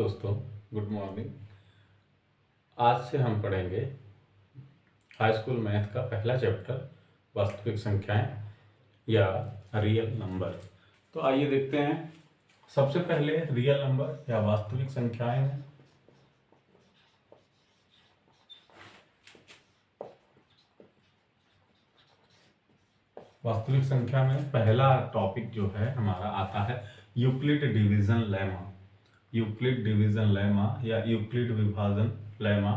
दोस्तों, good morning. आज से हम पढ़ेंगे हाई स्कूल मैथ का पहला चैप्टर, वास्तविक संख्याएं या रियल नंबर। तो आइए देखते हैं। सबसे पहले रियल नंबर या वास्तविक संख्याएं में वास्तविक संख्या में पहला टॉपिक जो है हमारा आता है Euclid division lemma. Euclid division lemma या यूक्लिड विभाजन लेमा।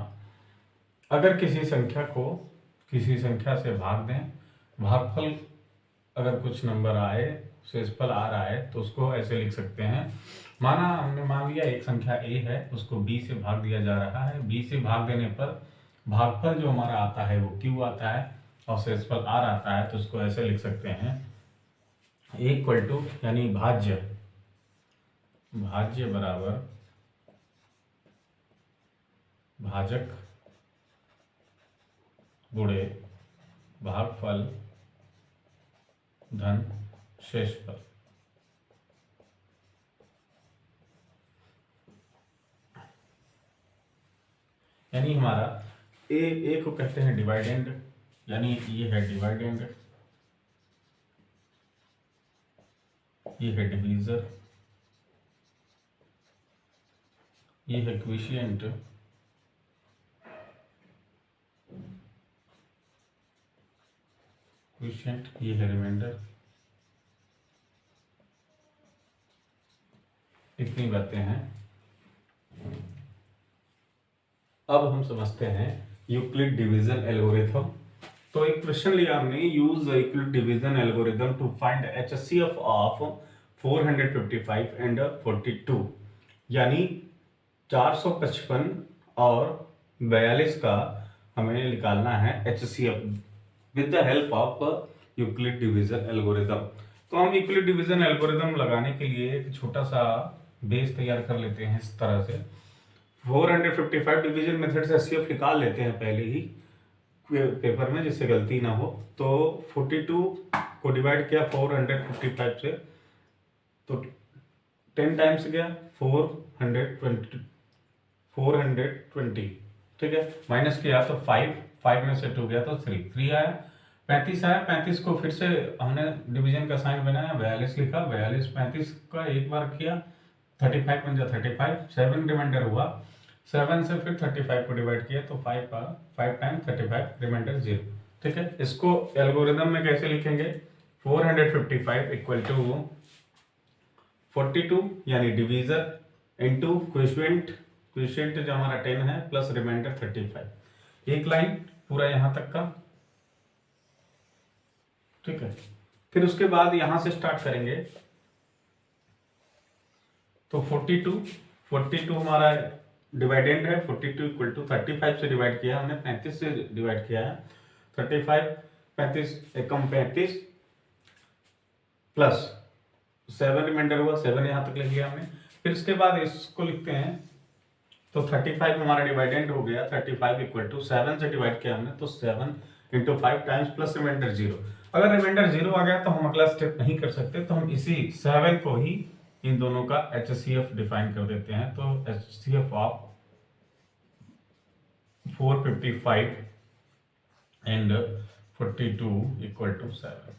अगर किसी संख्या को किसी संख्या से भाग दें, भागफल अगर कुछ नंबर आए, शेषफल आ रहा है, तो उसको ऐसे लिख सकते हैं। हमने मान लिया एक संख्या a है, उसको b से भाग दिया जा रहा है। b से भाग देने पर भागफल जो हमारा आता है वो q आता है और शेषफल r आता है, तो उसको ऐसे लिख सकते हैं a इक्वल टू यानी भाज्य बराबर भाजक गुणे भागफल धन शेषफल। यानी हमारा ए को कहते हैं डिवाइडेंड, यानी ये है डिवाइडेंड, ये है डिवीजर, ये है क्विशिएंट, ये है रिमाइंडर। इतनी बातें हैं। अब हम समझते हैं यूक्लिड डिवीजन एल्गोरिथम। तो एक प्रश्न लिया हमने, use Euclid division algorithm to find HCF of 455 and 42। यानी 455 और 42 का हमें निकालना है HCF with the help of Euclid division algorithm. तो हम यूक्लिड डिवीजन एल्गोरिथम लगाने के लिए एक छोटा सा बेस तैयार कर लेते हैं। इस तरह से 455 डिवीजन मेथड से HCF निकाल लेते हैं पहले ही पेपर में, जिससे गलती ना हो। तो 42 को डिवाइड किया 455 से, तो 10 टाइम्स गया 420, ठीक है। माइनस किया तो 5 में से 2 गया तो 3 आया। 35 आया। 35 को फिर से हमने डिवीजन का साइन बनाया, 42 लिखा। 42 35 का एक बार किया, 35 बन गया 35, 7 रिमाइंडर हुआ। 7 से फिर 35 को डिवाइड किया तो 5 टाइम्स 35 रिमाइंडर 0, ठीक है। इसको एल्गोरिथम में कैसे लिखेंगे? 455 इक्वल टू 42 यानी डिवीजर इनटू क्विशिएंट जो हमारा 10 है प्लस रिमाइंडर 35। एक लाइन पूरा यहां तक का, ठीक है। फिर उसके बाद यहां से स्टार्ट करेंगे। तो 42 हमारा डिवाइडेंड है। 42 इक्वल टू 35 से डिवाइड किया हमने, 35 से डिवाइड किया है। 35 35 एकम 35 प्लस 7 रिमाइंडर हुआ, 7 यहां तक लिख लिया हमने। फिर उसके बाद इसको लिखते हैं। तो 35 हमारा डिवाइडेंड हो गया। 35 इक्वल टू 7 से डिवाइड किया हमने, तो 7 इंटू 5 टाइम्स प्लस रिमाइंडर 0। अगर रिमाइंडर 0 आ गया तो हम अगला स्टेप नहीं कर सकते, तो हम इसी 7 को ही इन दोनों का HCF डिफाइन कर देते हैं। तो HCF of 455 and 42 equal to 7।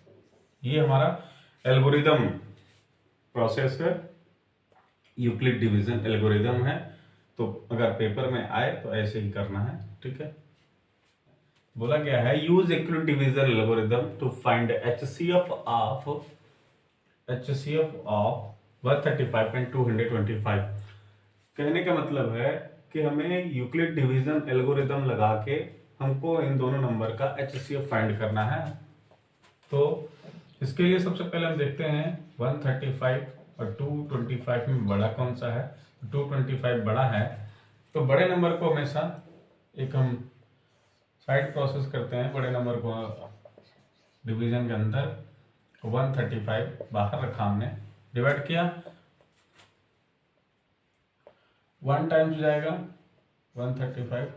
ये हमारा एल्गोरिदम प्रोसेस है, यूक्लिड डिवीजन एल्गोरिदम है। तो अगर पेपर में आए तो ऐसे ही करना है, ठीक है। बोला गया है use Euclid division algorithm to find HCF of 135 and 225। कहने का मतलब है कि हमें यूक्लिड डिवीजन एल्गोरिदम लगा के हमको इन दोनों नंबर का HCF फाइंड करना है। तो इसके लिए सबसे पहले हम देखते हैं 135 और 225 में बड़ा कौन सा है। 225 बड़ा है, तो बड़े नंबर को हमेशा एक हम साइड प्रोसेस करते हैं। बड़े नंबर को डिवीजन के अंदर 135 बाहर रखा हमने, डिवाइड किया, 1 टाइम्स जाएगा 135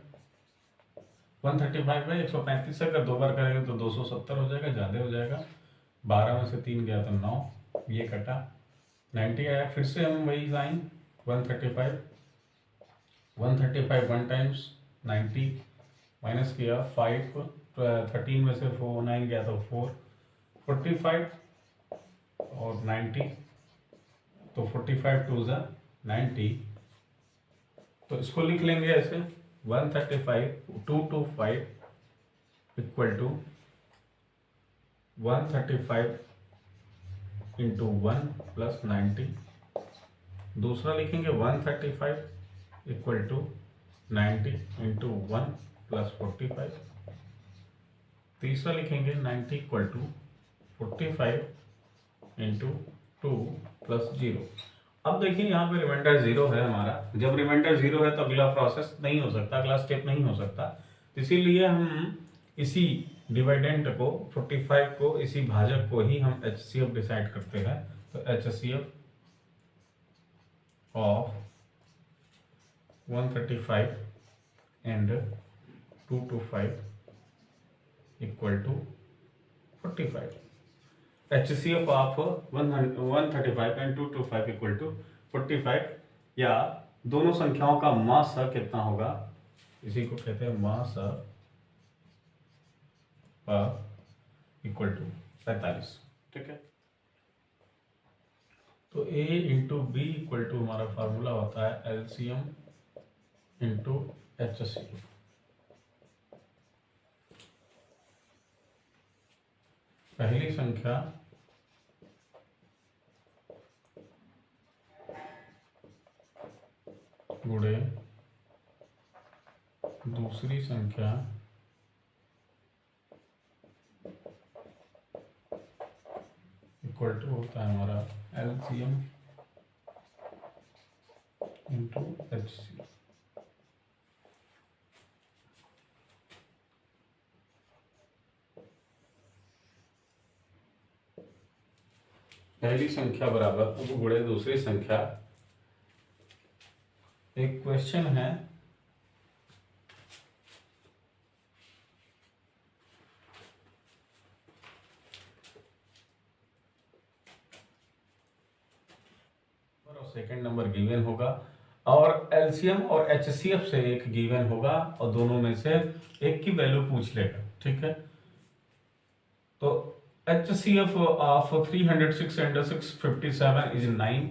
में 135 से अगर 2 बार करेंगे तो 270 हो जाएगा, ज़्यादा हो जाएगा। 12 में से 3 गया तो 9, ये कटा 90 आया। फिर से हम वही साइन 135 135 वन टाइम्स 90 माइनस किया 5, 13 में से 9 गया तो 4, 45 और 90, तो 45 टू ज़ा 90, तो इसको लिख लेंगे ऐसे 135 225 इक्वल टू 135 इंटू 1 प्लस 90। दूसरा लिखेंगे 135 इक्वल टू 90 इंटू 1 प्लस 45। तीसरा लिखेंगे 90 इक्वल टू 45 इंटू 2 प्लस 0। अब देखिए यहाँ पे रिमाइंडर 0 है हमारा। जब रिमाइंडर 0 है तो अगला प्रोसेस नहीं हो सकता, अगला स्टेप नहीं हो सकता। इसीलिए हम इसी डिवाइडेंट को 45 को, इसी भाजक को ही हम HCF डिसाइड करते हैं। तो HCF of 135 and 225 equal to 45। HCF of 135 and 225 equal to 45, या दोनों संख्याओं का मास कितना होगा, इसी को कहते हैं मास इक्वल टू 45। ठीक है, तो A into B equal to हमारा फार्मूला होता है LCM इंटू HCF। पहली संख्या गुणे दूसरी संख्या इक्वल टू होता है हमारा LCM इंटू HCF। पहली संख्या बराबर गुणे दूसरी संख्या। एक क्वेश्चन है, सेकंड नंबर गिवन होगा और एलसीएम और एचसीएफ से एक गिवन होगा और दोनों में से एक की वैल्यू पूछ लेगा। ठीक है, तो HCF of 306 and 657 is 9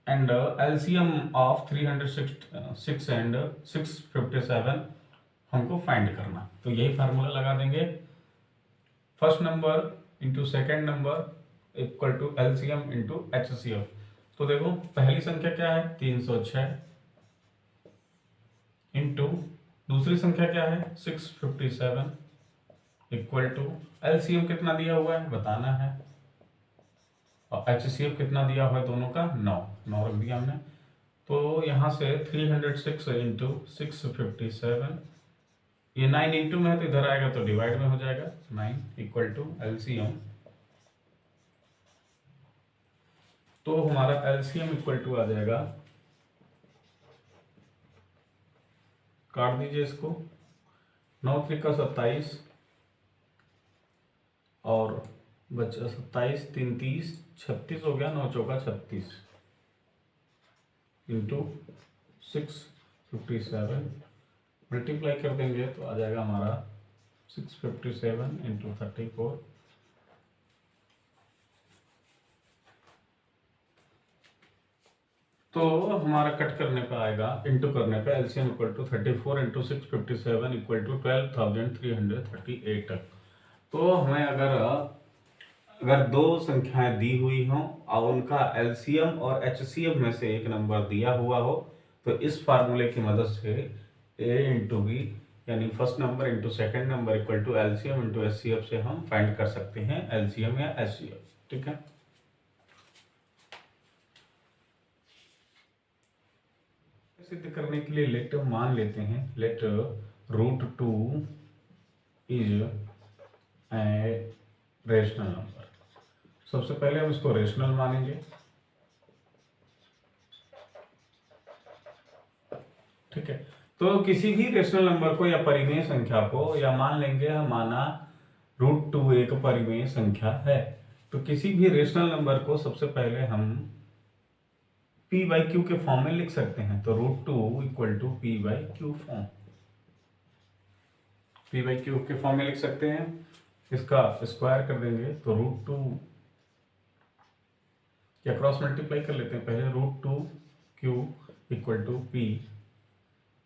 and LCM of 306 and 657 हमको फाइंड करना। तो यही फार्मूला लगा देंगे, first number into second number equal to LCM into HCF। तो देखो पहली संख्या क्या है 306 इंटू दूसरी संख्या क्या है 657 इक्वल टू LCM कितना दिया हुआ है बताना है और HCF कितना दिया हुआ है दोनों का 9 रख दिया हमने। तो यहाँ से 306 इंटू 657, ये 9 इंटू में है तो इधर आएगा तो डिवाइड में हो जाएगा 9 इक्वल टू LCM। तो हमारा LCM इक्वल टू आ जाएगा, काट दीजिए इसको, 9 त्रिका 27 और बचा 27 3 30 36 हो गया, 9 चौका 36 इंटू 657 मल्टीप्लाई कर देंगे तो आ जाएगा हमारा 657 इंटू 34। तो हमारा कट करने पे आएगा, इंटू करने पे LCM equal to 34 into 657 equal to 12,338। तो हमें अगर दो संख्याएं दी हुई हों और उनका LCM और HCF में से एक नंबर दिया हुआ हो तो इस फार्मूले की मदद से A इंटू बी यानी first number into second number equal to LCM into HCF से हम फाइंड कर सकते हैं LCM या HCF। ठीक है, सिद्ध करने के लिए लेट मान लेते हैं, let √2 is a rational number. सबसे पहले हम इसको रेशनल मानेंगे। ठीक है, तो किसी भी रेशनल नंबर को या परिमेय संख्या को, या मान लेंगे हम माना √2 एक परिमेय संख्या है, तो किसी भी रेशनल नंबर को सबसे पहले हम पी बाई क्यू के फॉर्म में लिख सकते हैं, तो √2 equal to P by Q form, P by Q के फॉर्म में लिख सकते हैं। इसका स्क्वायर कर देंगे तो √2 या क्रॉस मल्टीप्लाई कर लेते हैं पहले, √2 क्यू इक्वल टू पी,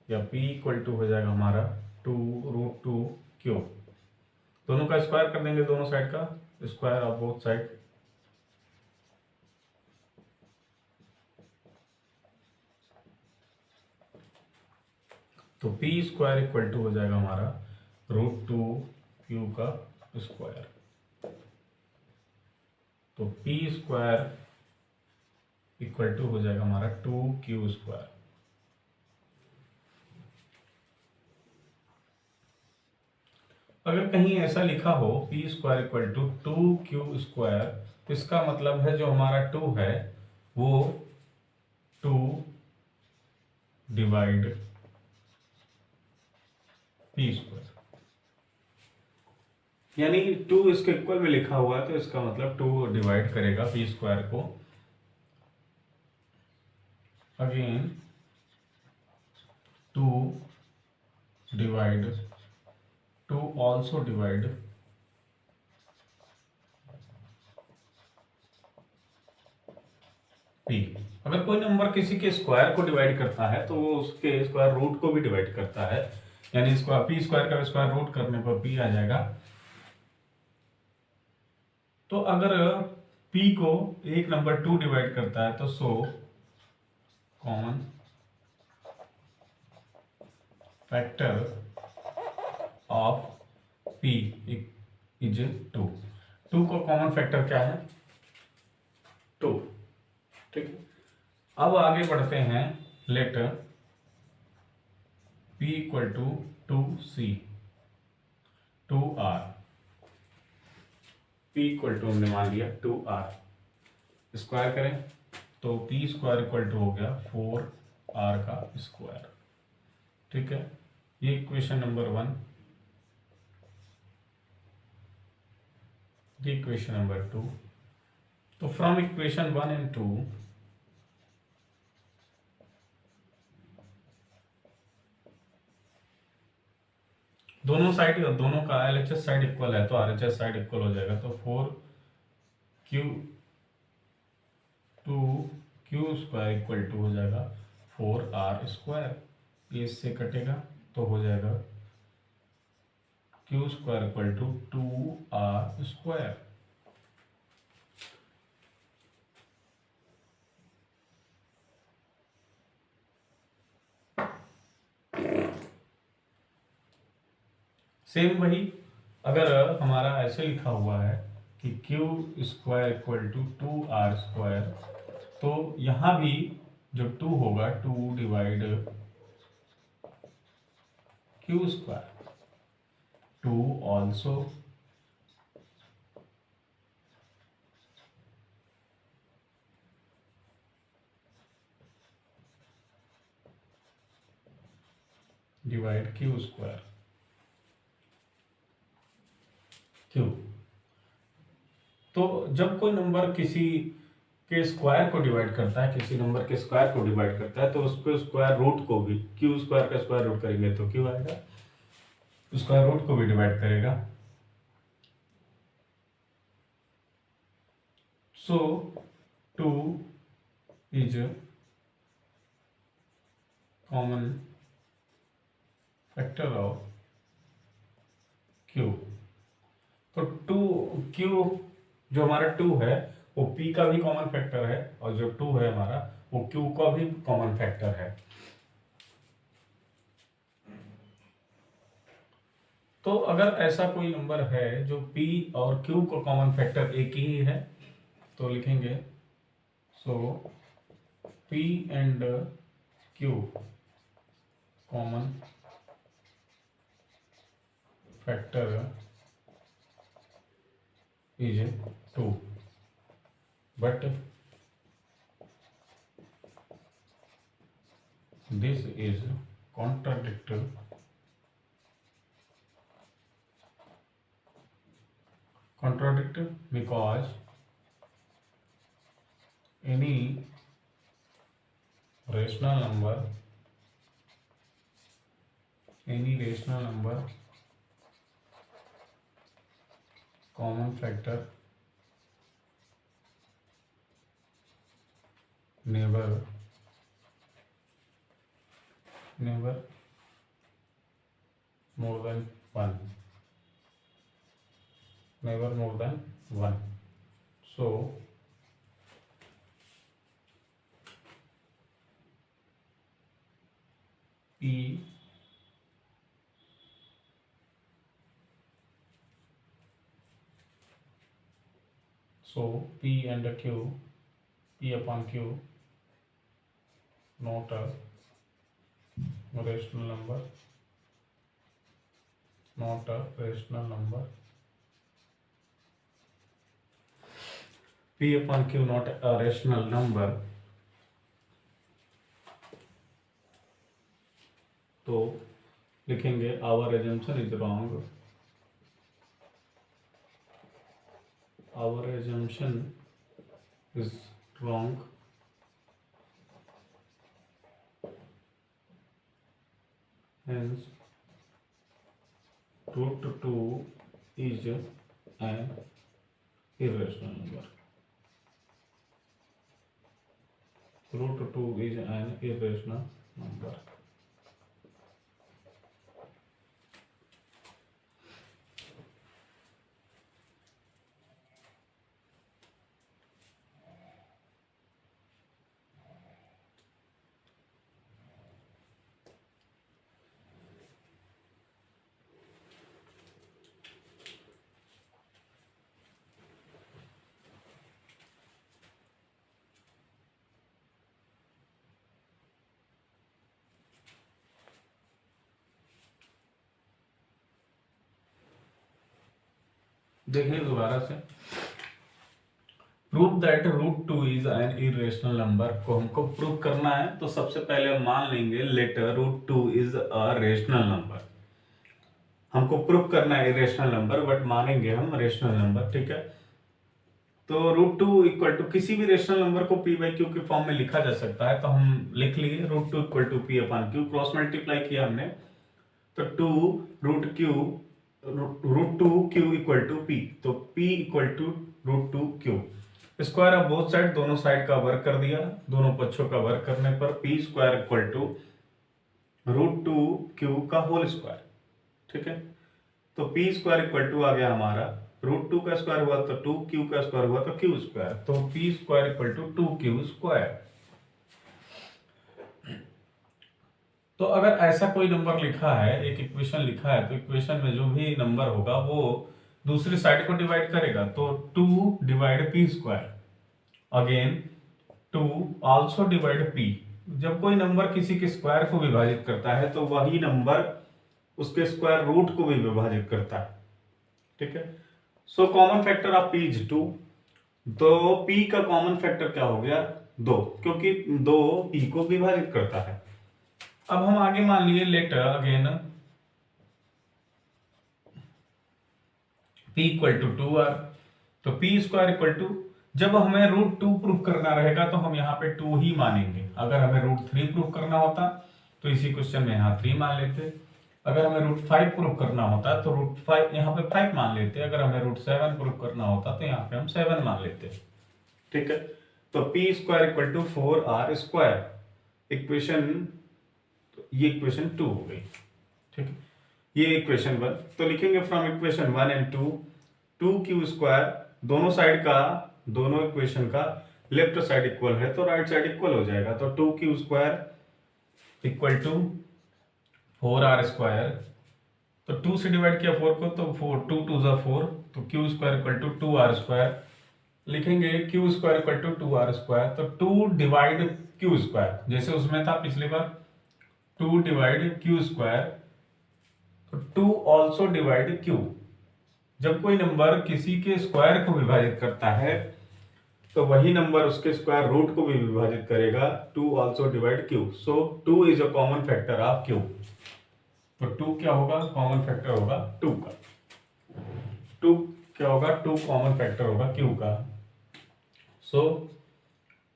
या p इक्वल टू हो जाएगा हमारा 2√2 क्यू। दोनों का स्क्वायर कर देंगे, दोनों साइड का स्क्वायर ऑफ बोथ साइड, तो p स्क्वायर इक्वल टू हो जाएगा हमारा √2 क्यू का स्क्वायर, तो p स्क्वायर इक्वल टू हो जाएगा हमारा 2q स्क्वायर। अगर कहीं ऐसा लिखा हो p square equal to 2q square, तो इसका मतलब है जो हमारा 2 है वो 2 डिवाइड p स्क्वायर, यानी 2 इसके इक्वल में लिखा हुआ है तो इसका मतलब 2 डिवाइड करेगा p स्क्वायर को। Again 2 divide 2 also divide p। अगर कोई नंबर किसी के स्क्वायर को डिवाइड करता है तो वो उसके स्क्वायर रूट को भी डिवाइड करता है, यानी स्क्वायर p स्क्वायर का स्क्वायर रूट करने पर p आ जाएगा। तो अगर p को एक नंबर 2 डिवाइड करता है तो so common factor of p is 2। 2 का कॉमन फैक्टर क्या है? 2। ठीक है, अब आगे बढ़ते हैं। Let p equal to 2c 2r, p equal to हमने मान लिया 2r, स्क्वायर करें तो p स्क्वायर इक्वल टू हो गया 4r का स्क्वायर। ठीक है, ये इक्वेशन नंबर 1, ये इक्वेशन नंबर 2। तो फ्रॉम इक्वेशन 1 एंड 2 दोनों साइड, दोनों का LHS साइड इक्वल है तो RHS साइड इक्वल हो जाएगा, तो 4q 2q square equal to हो जाएगा 4r स्क्वायर, ये इससे कटेगा तो हो जाएगा q square equal to 2r square. Same वही, अगर हमारा ऐसे लिखा हुआ है कि q square equal to 2r square, तो यहां भी जो 2 होगा 2 divide q square, 2 also divide q square, q। तो जब कोई नंबर किसी के स्क्वायर को डिवाइड करता है, किसी नंबर के स्क्वायर को डिवाइड करता है, तो उसको स्क्वायर रूट को भी q स्क्वायर का स्क्वायर रूट करेंगे तो q आएगा, स्क्वायर रूट को भी डिवाइड करेगा। सो 2 is common factor of q। तो 2q जो हमारा 2 है वो p का भी कॉमन फैक्टर है, और जो 2 है हमारा वो q का भी कॉमन फैक्टर है। तो अगर ऐसा कोई नंबर है जो p और q का कॉमन फैक्टर एक ही है तो लिखेंगे सो p and q common factor is 2, but this is contradictory because any rational number, any rational number, common factor never more than 1, never more than 1. So P and Q, P upon Q, not a rational number, not a rational number. P upon Q not a rational number. तो लिखेंगे our assumption is wrong. Our assumption is wrong. Hence, root 2 is an irrational number. Root 2 is an irrational number. देखिए दोबारा से, prove that root 2 is an irrational number को हमको prove करना है। तो सबसे पहले हम मान लेंगे let root 2 is a rational number. हमको प्रूव करना है इरेशनल नंबर, बट मानेंगे हम रेशनल नंबर, ठीक है। तो रूट 2 इक्वल टू किसी भी रेशनल नंबर को p बाई क्यू के फॉर्म में लिखा जा सकता है। तो हम लिख लिए root 2 equal to P upon Q, cross multiply किया हमने, तो 2 root two Q equal to P, तो p equal to root 2 Q. Square of both side, दोनों साइड का वर्क कर दिया, दोनों पक्षों का वर्क करने पर p square equal to root 2 Q का होल स्क्वायर, ठीक है। तो p स्क्वायर इक्वल टू आ गया हमारा, रूट 2 का स्क्वायर हुआ तो 2 क्यू का स्क्वायर हुआ तो क्यू स्क्वायर, तो p square equal to 2 Q square. तो अगर ऐसा कोई नंबर लिखा है, एक इक्वेशन लिखा है, तो इक्वेशन में जो भी नंबर होगा वो दूसरी साइड को डिवाइड करेगा, तो 2 divide P square, again 2 also divide P. जब कोई नंबर किसी के स्क्वायर को विभाजित करता है तो वही नंबर उसके स्क्वायर रूट को भी विभाजित करता है, ठीक है। So common factor of P is 2, तो पी का कॉमन फैक्टर क्या हो गया 2, क्योंकि 2 पी को विभाजित करता है। अब हम आगे मान लिए let again p equal to 2r, तो p स्क्वायर इक्वल टू, जब हमें रूट 2 प्रूव करना रहेगा तो हम यहाँ पे 2 ही मानेंगे। अगर हमें रूट 3 प्रूव करना होता तो इसी क्वेश्चन में यहाँ 3 मान लेते, अगर हमें रूट 5 प्रूव करना होता तो रूट 5 यहाँ पे 5 मान लेते, अगर हमें रूट 7 प्रूव करना होता तो यहाँ पे हम 7 मान लेते, ठीक है। तो p square equal to 4r square, equation, ये इक्वेशन 2 हो गई, ठीक है। ये इक्वेशन 1, तो लिखेंगे from equation 1 and 2, 2q square, दोनों साइड का, दोनों इक्वेशन का लेफ्ट साइड इक्वल है तो राइट साइड इक्वल हो जाएगा, तो 2q square equal to 4r square, तो 2 से डिवाइड किया 4 को तो 4, 2 2 जा 4, तो q square equal to 2r square. लिखेंगे q square equal to 2r square, तो 2 डिवाइड q स्क्वायर, जैसे उसमें था पिछली बार 2 डिवाइड q स्क्वायर, तो 2 ऑल्सो डिवाइड q। जब कोई नंबर किसी के स्क्वायर को विभाजित करता है तो वही नंबर उसके स्क्वायर रूट को भी विभाजित करेगा, 2 also divide q, so 2 is a common factor of q। तो 2 क्या होगा, कॉमन फैक्टर होगा 2 का, 2 क्या होगा, 2 कॉमन फैक्टर होगा q का। सो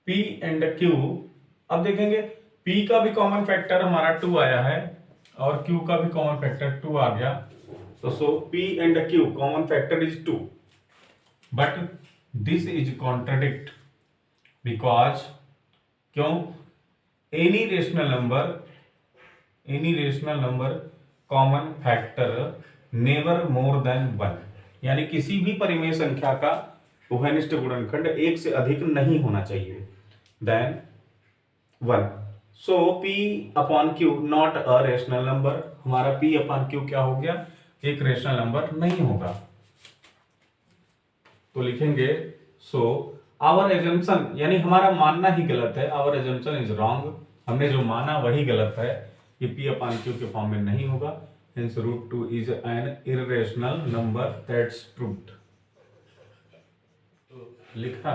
p एंड q, अब देखेंगे p का भी कॉमन फैक्टर हमारा 2 आया है और q का भी कॉमन फैक्टर 2 आ गया, तो so p and q common factor is 2, but this is contradict because क्यों, any rational number common factor never more than 1, यानी किसी भी परिमेय संख्या का उभयनिष्ठ गुणनखंड एक से अधिक नहीं होना चाहिए than 1। So p upon q not a rational number, हमारा p अपॉन q क्या हो गया, एक रेशनल नंबर नहीं होगा। तो लिखेंगे सो आवर एजम्पशन, यानी हमारा मानना ही गलत है, आवर एजम्पशन इज रॉन्ग, हमने जो माना वही गलत है, ये p अपॉन q के फॉर्म में नहीं होगा, hence √2 is an irrational number, that's proved. लिखा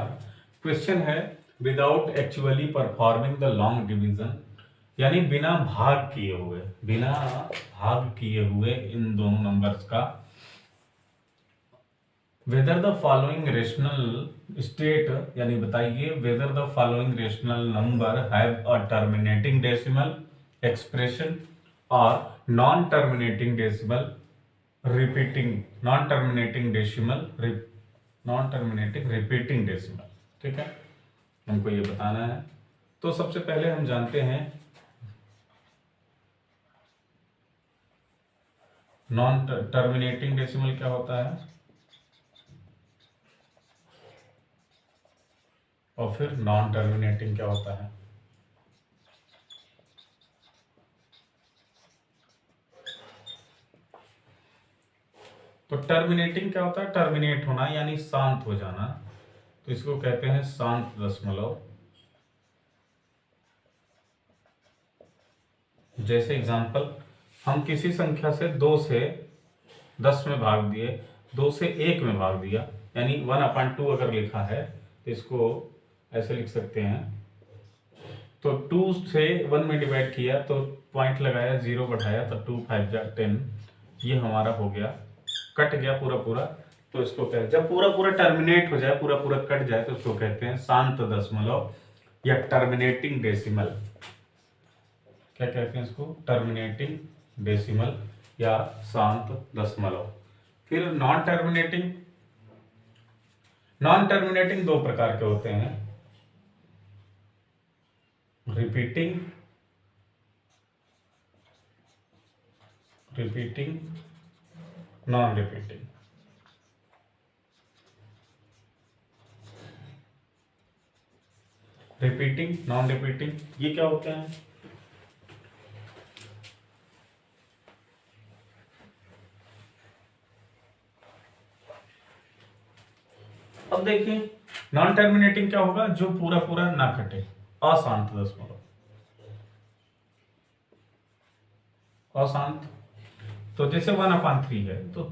क्वेश्चन है without actually performing the long division, यानी बिना भाग किए हुए इन दोनों नंबर्स का, whether the following rational state, यानी बताइए whether the following rational number have a terminating decimal expression और non terminating decimal repeating decimal, ठीक है, हमको ये बताना है। तो सबसे पहले हम जानते हैं नॉन टर्मिनेटिंग डेसिमल क्या होता है और फिर नॉन टर्मिनेटिंग क्या होता है। तो टर्मिनेटिंग क्या होता है, टर्मिनेट होना यानी शांत हो जाना, तो इसको कहते हैं शांत दशमलव। जैसे एग्जांपल, हम किसी संख्या से 2 से 10 में भाग दिए, 2 से 1 में भाग दिया, यानी 1/2 अगर लिखा है तो इसको ऐसे लिख सकते हैं, तो 2 से 1 में डिवाइड किया तो पॉइंट लगाया, 0 बढ़ाया तो 2 5 जा 10, ये हमारा हो गया, कट गया पूरा पूरा, तो इसको कहते हैं, जब पूरा पूरा टर्मिनेट हो जाए, पूरा पूरा कट जाए तो इसको कहते हैं शांत दशमलव या टर्मिनेटिंग डेसिमल। क्या कहते हैं इसको, टर्मिनेटिंग डेसिमल या शांत दशमलव। फिर नॉन टर्मिनेटिंग दो प्रकार के होते हैं, repeating non repeating. Repeating non repeating ये क्या होते हैं, अब देखिए नॉन टर्मिनेटिंग क्या होगा, जो पूरा पूरा ना कटे, अशांत दशमलव, अशांत। तो जैसे 1/3 है, तो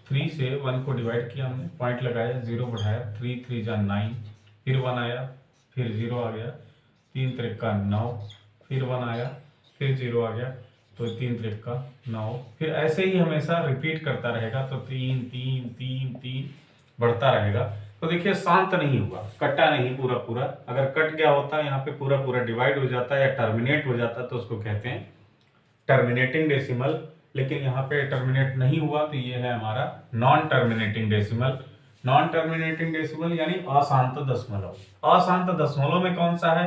3 से 1 को डिवाइड किया हमने, पॉइंट लगाया, 0 बढ़ाया, 3 3 जा 9, फिर 1 आया, फिर 0 आ गया, 3 3 का 9, फिर 1 आया, फिर 0 आ गया, तो 3 3 का 9, फिर ऐसे ही हमेशा रिपीट करता रहेगा, तो 3 3 3 3 बढ़ता रहेगा। तो देखिए शांत नहीं हुआ, कटा नहीं पूरा पूरा, अगर कट गया होता यहाँ पे पूरा पूरा डिवाइड हो जाता या टर्मिनेट हो जाता तो उसको कहते हैं टर्मिनेटिंग डेसिमल, लेकिन यहाँ पे टर्मिनेट नहीं हुआ, तो ये है हमारा non terminating decimal. Non terminating decimal यानी अशांत दशमलव। अशांत दशमलव में कौन सा है,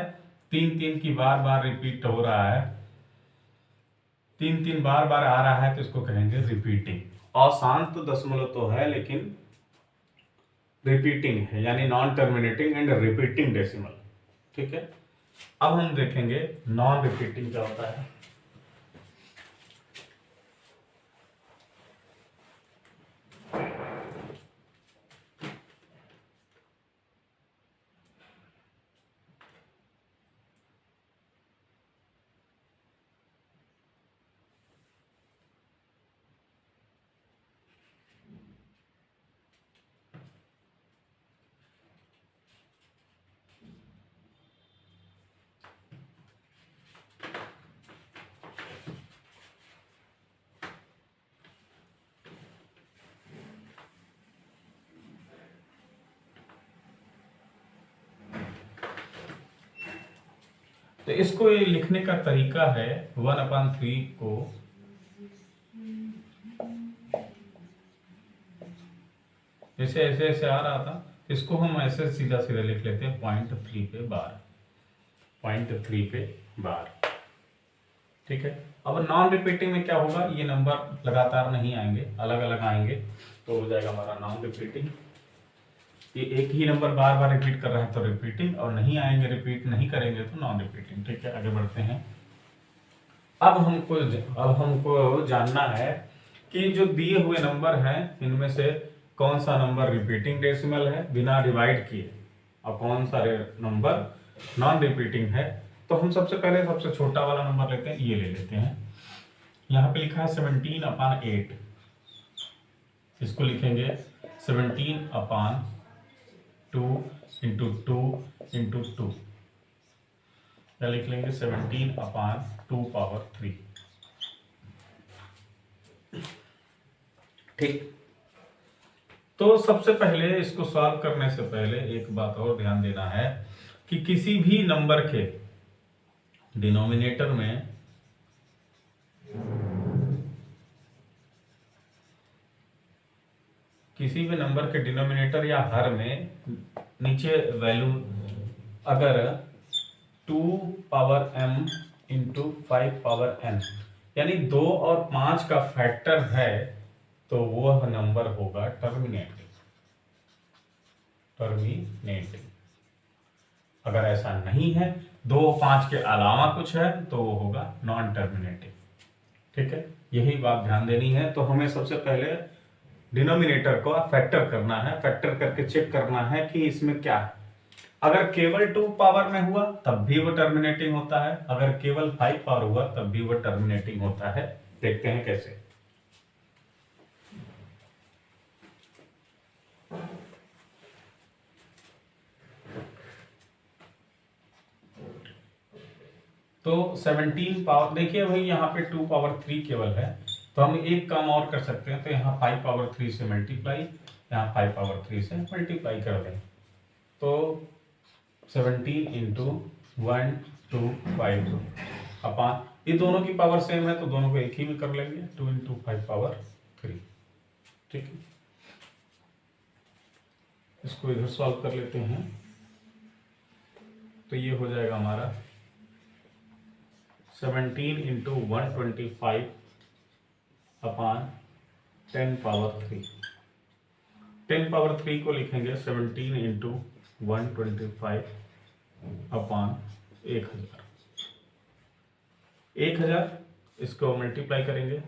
3 3 की बार बार रिपीट हो रहा है, 3 3 बार बार आ रहा है, तो इसको कहेंगे रिपीटिंग। अशांत दशमलव तो है लेकिन रिपीटिंग है, यानी non terminating and repeating decimal, ठीक है। अब हम देखेंगे नॉन रिपीटिंग क्या होता है। तो इसको ये लिखने का तरीका है 1/3 को जैसे ऐसे ऐसे आ रहा था, इसको हम ऐसे सीधा सीधा लिख लेते हैं 0.3 पे बार, 0.3 पे बार। ठीक है। अब नॉन रिपीटिंग में क्या होगा, ये नंबर लगातार नहीं आएंगे, अलग अलग आएंगे, तो हो जाएगा हमारा नॉन रिपीटिंग। ये एक ही नंबर बार बार रिपीट कर रहा है तो रिपीटिंग, और नहीं आएंगे, रिपीट नहीं करेंगे तो नॉन रिपीटिंग। ठीक है, आगे बढ़ते हैं। अब हमको जानना है कि जो दिए हुए नंबर हैं इनमें से कौन सा नंबर रिपीटिंग डेसिमल है बिना डिवाइड किए, और कौन सा नंबर नॉन रिपीटिंग है। तो हम सबसे पहले सबसे छोटा वाला नंबर लेते हैं, ये ले लेते हैं। यहाँ पे लिखा है 17/8, इसको लिखेंगे 17/2 इंटू 2 इंटू 2, या लिख लेंगे 17/2 पावर 3। ठीक। तो सबसे पहले इसको सॉल्व करने से पहले एक बात और ध्यान देना है कि किसी भी नंबर के डिनोमिनेटर में किसी भी नंबर के डिनोमिनेटर या हर में नीचे वैल्यू अगर 2 power m into 5 power n यानी 2 और 5 का फैक्टर है तो वह नंबर होगा टर्मिनेटिंग। अगर ऐसा नहीं है, 2 और 5 के अलावा कुछ है, तो वो होगा नॉन टर्मिनेटिंग। ठीक है, यही बात ध्यान देनी है। तो हमें सबसे पहले डिनोमिनेटर को फैक्टर करना है, फैक्टर करके चेक करना है कि इसमें क्या है। अगर केवल 2 पावर में हुआ तब भी वो टर्मिनेटिंग होता है, अगर केवल 5 पावर हुआ तब भी वो टर्मिनेटिंग होता है। देखते हैं कैसे। तो 17 पावर, देखिए भाई यहाँ पे 2 पावर 3 केवल है, तो हम एक काम और कर सकते हैं। तो यहाँ 5 पावर 3 से मल्टीप्लाई, यहाँ 5 पावर 3 से मल्टीप्लाई कर दें, तो 17 इंटू 1 2 5 अपान, ये दोनों की पावर सेम है तो दोनों को एक ही में कर लेंगे, 2 इंटू 5 पावर 3। ठीक है, इसको इधर सॉल्व कर लेते हैं। तो ये हो जाएगा हमारा 17 इंटू 125 अपान 10 पावर 3। 10 पावर 3 को लिखेंगे 17 इंटू 125 अपान 1000। 1000 इसको मल्टीप्लाई करेंगे,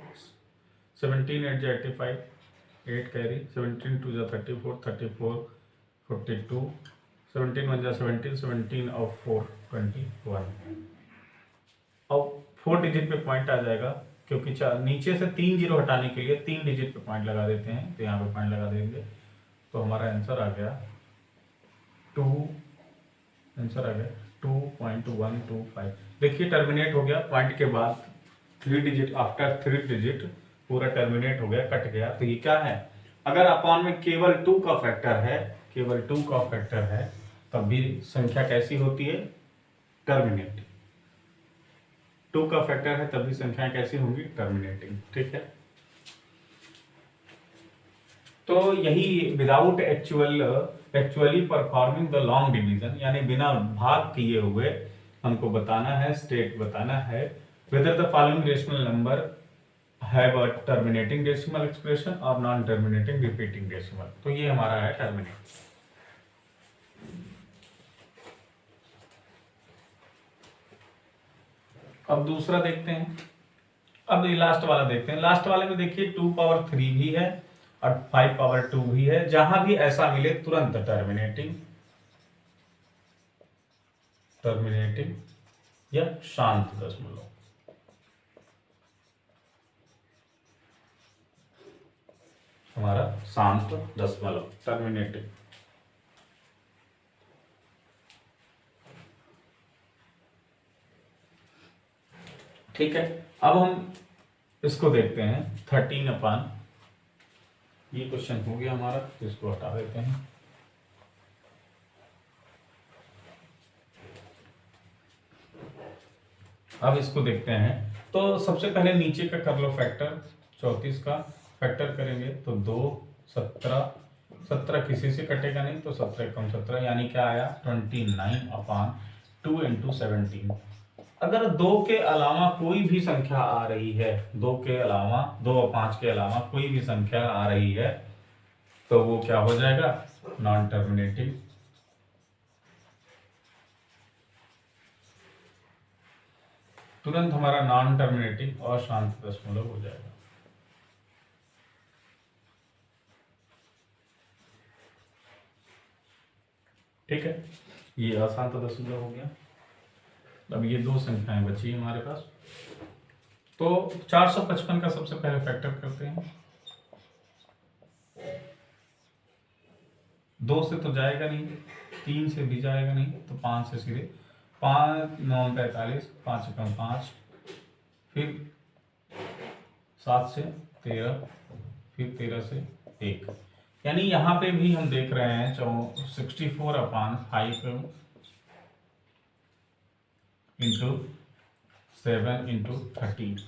17 8 जा 85, 8 कैरी, 17 2 जा 34, 34 42, 17 1 जा 17, 17 और 4 21। अब 4 डिजिट पे पॉइंट आ जाएगा, क्योंकि नीचे से 3 जीरो हटाने के लिए 3 डिजिट पे पॉइंट लगा देते हैं, तो यहाँ पे पॉइंट लगा देंगे। तो हमारा आंसर आ गया 2.125। देखिए टर्मिनेट हो गया पॉइंट के बाद, 3 डिजिट, आफ्टर 3 डिजिट पूरा टर्मिनेट हो गया, कट गया। तो ये क्या है, अगर अपॉन में केवल 2 का फैक्टर है, तब भी संख्या कैसी होती है, टर्मिनेटिंग। 2 का फैक्टर है तब भी संख्याएं कैसी होंगी, टर्मिनेटिंग। ठीक है, तो यही without actually performing the long division, यानी बिना भाग किए हुए हमको बताना है, स्टेट बताना है weather the following rational number have a terminating decimal expression और नॉन टर्मिनेटिंग रिपीटिंग डेसिमल। तो ये हमारा है टर्मिनेट। अब दूसरा देखते हैं, अब ये लास्ट वाला देखते हैं। लास्ट वाले में देखिए 2 पावर 3 भी है और 5 पावर 2 भी है, जहां भी ऐसा मिले तुरंत टर्मिनेटिंग या शांत दशमलव। हमारा शांत दशमलव टर्मिनेटिंग। ठीक है, अब हम इसको देखते हैं 13 अपान, ये क्वेश्चन हो गया हमारा, तो इसको हटा देते हैं। अब इसको देखते हैं। तो सबसे पहले नीचे का कर लो फैक्टर, 34 का फैक्टर करेंगे तो 2, 17, 17 किसी से कटेगा नहीं तो 17 कम 17, यानी क्या आया 29/2 × 17। अगर 2 के अलावा कोई भी संख्या आ रही है, 2 के अलावा 2 और 5 के अलावा कोई भी संख्या आ रही है तो वो क्या हो जाएगा, नॉन टर्मिनेटिंग। तुरंत हमारा नॉन टर्मिनेटिंग और शांत दशमलव हो जाएगा। ठीक है, ये अशांत दशमलव हो गया। अब ये 2 संख्याएं बची हमारे पास। तो 455 का सबसे पहले फैक्टर करते हैं। 2 से तो जाएगा नहीं, 3 से भी जाएगा नहीं, तो 5 से सीधे 5 9 45, 5 कम 5, फिर 7 से 13, फिर 13 से 1, यानी यहाँ पे भी हम देख रहे हैं 64/5 इंटू 7 इंटू 30।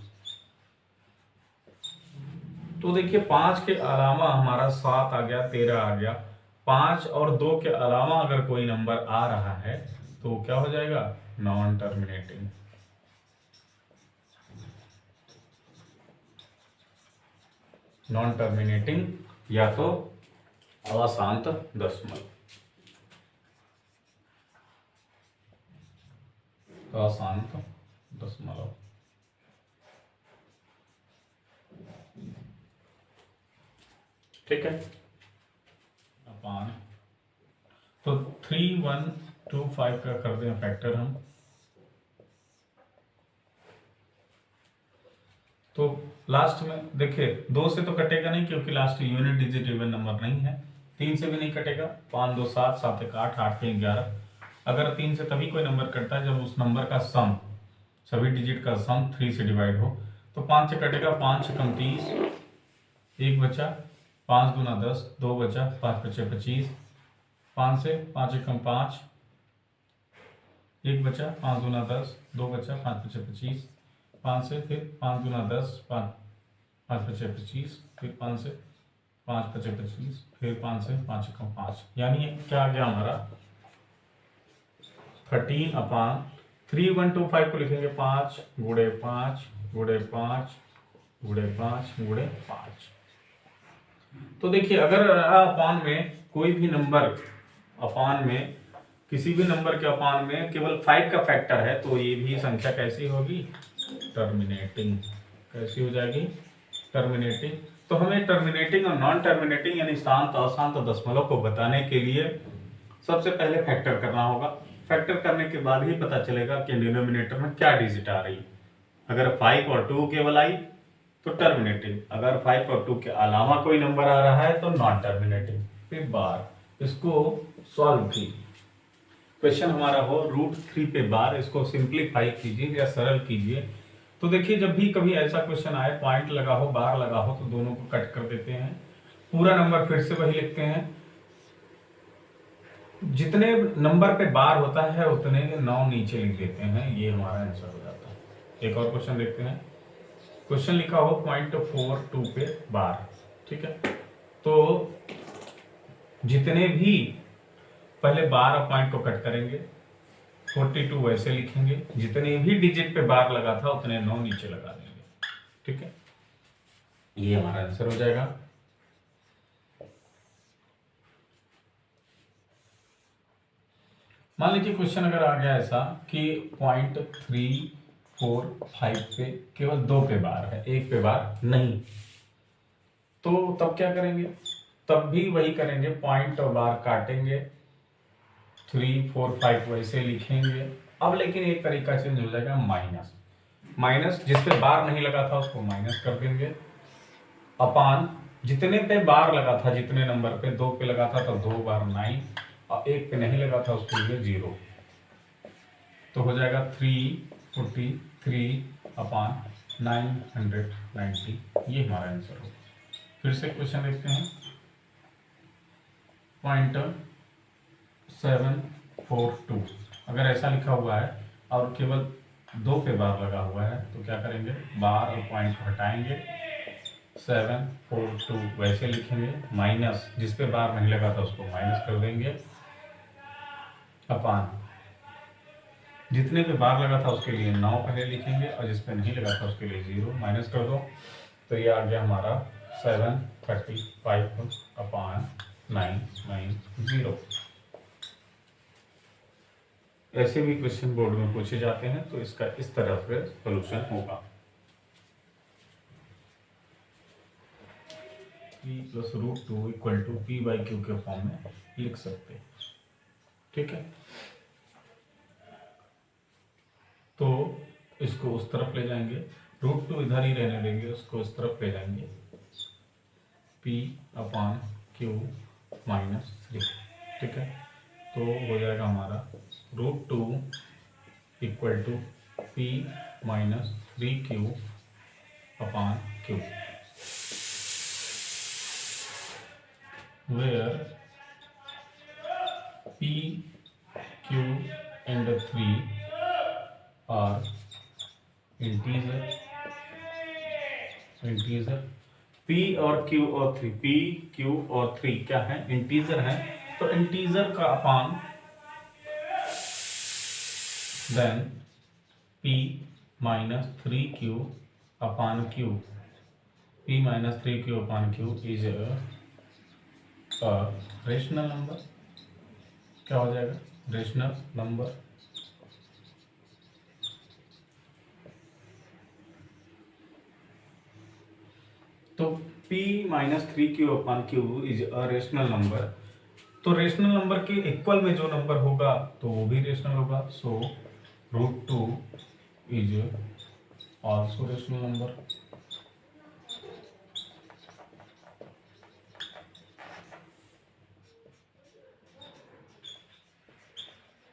तो देखिए 5 के अलावा हमारा 7 आ गया, 13 आ गया, 5 और 2 के अलावा अगर कोई नंबर आ रहा है तो क्या हो जाएगा, नॉन टर्मिनेटिंग। नॉन टर्मिनेटिंग या तो अशांत दशमलव, अशांत दशमलव। ठीक है, अपान तो 3125 का कर दें फैक्टर हम। तो लास्ट में देखिए 2 से तो कटेगा नहीं क्योंकि last unit digit even number नहीं है, 3 से भी नहीं कटेगा, 5 2 7, 7 1 8, 8 3 11। अगर 3 से तभी कोई नंबर कटता है जब उस नंबर का सम, सभी डिजिट का सम 3 से डिवाइड हो। तो 5 से कटेगा, 5 कम 30, 1 बचा, 5 दूना 10, 2 बचा, 5 बचे 25, 5 से 5 कम 5, 1 बचा, 5 दूना 10, 2 बचा, 5 बचे 25, 5 से फिर 5 दूना 10, 5 बचे 25, फिर 5 से 5 बचे 25, फिर 5 से 5 कम 5, यानी क्या आ गया हमारा 13/3125 को लिखेंगे 5 गुणे 5 गुणे 5 गुणे 5 गुणे 5। तो देखिए अगर अपान में कोई भी नंबर, अपान में किसी भी नंबर के अपान में केवल 5 का फैक्टर है तो ये भी संख्या कैसी होगी, टर्मिनेटिंग। कैसी हो जाएगी, टर्मिनेटिंग। तो हमें टर्मिनेटिंग और नॉन टर्मिनेटिंग यानी शांत अशांत दशमलव को बताने के लिए सबसे पहले फैक्टर करना होगा। फैक्टर करने के बाद ही पता चलेगा कि डिनोमिनेटर में क्या डिजिट आ रही। अगर 5 और 2 केवल आई तो टर्मिनेटिंग, अगर 5 और 2 के अलावा कोई नंबर आ रहा है तो नॉन टर्मिनेटिंग। फिर बार, इसको सॉल्व कीजिए। क्वेश्चन हमारा हो √3 पे बार, इसको सिंप्लीफाई कीजिए या सरल कीजिए। तो देखिए जब भी कभी ऐसा क्वेश्चन आए, पॉइंट लगा हो बार लगा हो तो दोनों को कट कर देते हैं, पूरा नंबर फिर से वही लिखते हैं, जितने नंबर पे बार होता है उतने 9 नीचे लिख देते हैं, ये हमारा आंसर हो जाता है। एक और क्वेश्चन देखते हैं। क्वेश्चन लिखा हो 0.42 पे बार, ठीक है। तो जितने भी पहले बार और पॉइंट को कट करेंगे, 42 वैसे लिखेंगे, जितने भी डिजिट पे बार लगा था उतने 9 नीचे लगा देंगे, ठीक है। ये हमारा आंसर हो जाएगा। मान लीजिए क्वेश्चन अगर आ गया ऐसा कि 0.345 पे केवल 2 पे बार है, 1 पे बार नहीं, तो तब क्या करेंगे, तब भी वही करेंगे, पॉइंट और बार काटेंगे, 3 4 5 वैसे लिखेंगे। अब लेकिन एक तरीका चेंज हो जाएगा, माइनस, माइनस जिस पे बार नहीं लगा था उसको माइनस कर देंगे, अपान जितने पे बार लगा था, जितने नंबर पे 2 पे लगा था तो 2 बार 9 और 1 पे नहीं लगा था उसके लिए 0, तो हो जाएगा 343/990। ये हमारा आंसर होगा। फिर से क्वेश्चन देखते हैं, 0.742 अगर ऐसा लिखा हुआ है और केवल 2 पे बार लगा हुआ है तो क्या करेंगे, बार और पॉइंट को हटाएंगे, 742 वैसे लिखेंगे, माइनस जिस पे बार नहीं लगा था उसको माइनस कर देंगे, अपान जितने पे बार लगा था उसके लिए 9 पहले लिखेंगे और जिस पे नहीं लगा था उसके लिए 0 माइनस कर दो, तो ये आ गया हमारा 735 अपान 990। ऐसे भी क्वेश्चन बोर्ड में पूछे जाते हैं तो इसका इस तरह से सोल्यूशन होगा। p plus root 2 equal to P by Q के फॉर्म में लिख सकते हैं, ठीक है। तो इसको उस तरफ ले जाएंगे, रूट 2 इधर ही रहने देंगे, उसको इस तरफ ले जाएंगे, p अपान क्यू माइनस 3, ठीक है। तो हो जाएगा हमारा root 2 equal to P minus 3q upon Q, where p, q and 3 are integer p और q और 3, p, q और 3 क्या है, इंटीजर है, तो इंटीजर का upon then p minus 3q upon q, p minus 3q upon q is rational number, क्या हो जाएगा, रेशनल नंबर। तो p minus 3q upon q is a rational number, तो रेशनल नंबर के इक्वल में जो नंबर होगा तो वो भी रेशनल होगा, so root 2 is also rational number.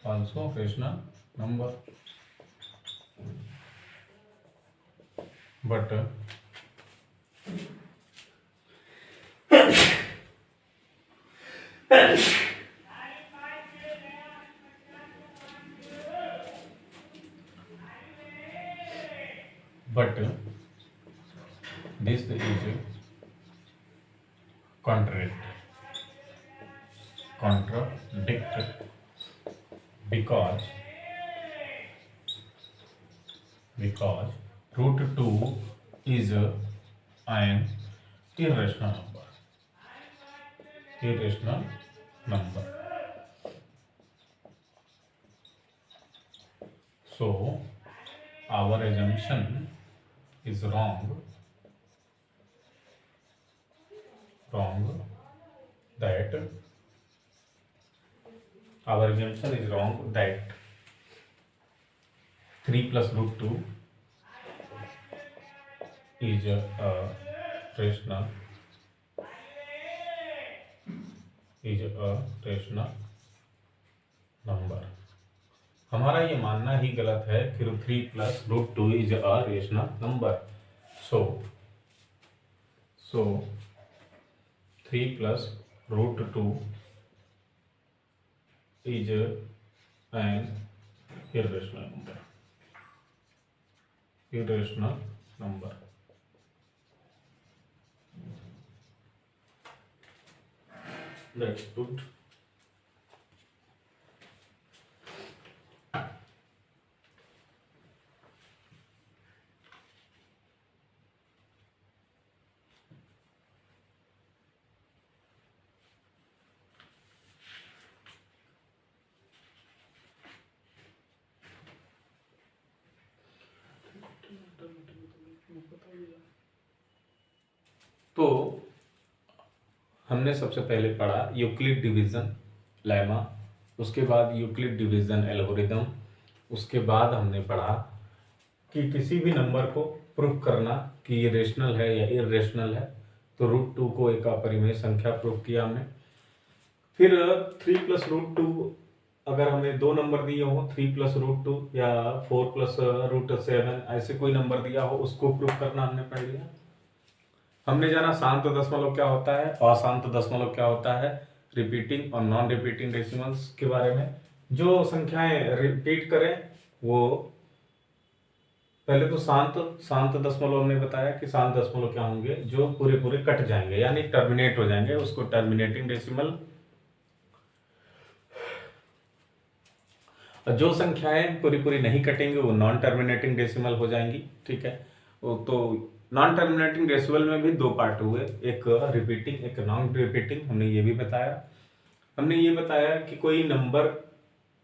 Also rational number, but this is contradict because root 2 is an irrational number, so our assumption is wrong that our assumption is wrong that 3 plus root 2 is a rational number. हमारा ये मानना ही गलत है कि 3 plus root 2 is a rational number, so 3 plus root 2 is an irrational number. That's good. तो हमने सबसे पहले पढ़ा यूक्लिड डिवीजन लेमा, उसके बाद यूक्लिड डिवीजन एल्गोरिदम, उसके बाद हमने पढ़ा कि किसी भी नंबर को प्रूव करना कि ये रेशनल है या इरेशनल है, तो रूट 2 को एक अपरिमेय संख्या प्रूव किया हमने। फिर 3 प्लस रूट 2 अगर हमें दो नंबर दिए हो, 3 प्लस रूट 2 या 4 प्लस रूट 7, ऐसे कोई नंबर दिया हो उसको प्रूव करना हमने पढ़ लिया। हमने जाना शांत दशमलव क्या होता है, अशांत दशमलव क्या होता है, रिपीटिंग और नॉन रिपीटिंग डेसिमल्स के बारे में। जो संख्याएं रिपीट करें वो पहले तो शांत शांत दशमलव हमने बताया कि शांत दशमलव क्या होंगे, जो पूरे पूरे कट जाएंगे यानी टर्मिनेट हो जाएंगे, उसको टर्मिनेटिंग डेसिमल। और जो संख्याएं पूरी पूरी नहीं कटेंगे वो नॉन टर्मिनेटिंग डेसिमल हो जाएंगी। ठीक है, तो नॉन टर्मिनेटिंग डेसिमल में भी दो पार्ट हुए, एक रिपीटिंग एक नॉन रिपीटिंग, हमने ये भी बताया। हमने ये बताया कि कोई नंबर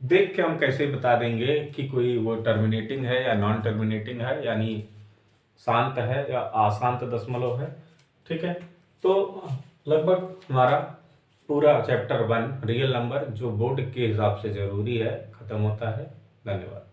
देख के हम कैसे बता देंगे कि कोई वो टर्मिनेटिंग है या नॉन टर्मिनेटिंग है, यानी शांत है या अशांत दशमलव है। ठीक है, तो लगभग हमारा पूरा चैप्टर 1 रियल नंबर जो बोर्ड के हिसाब से जरूरी है खत्म होता है। धन्यवाद।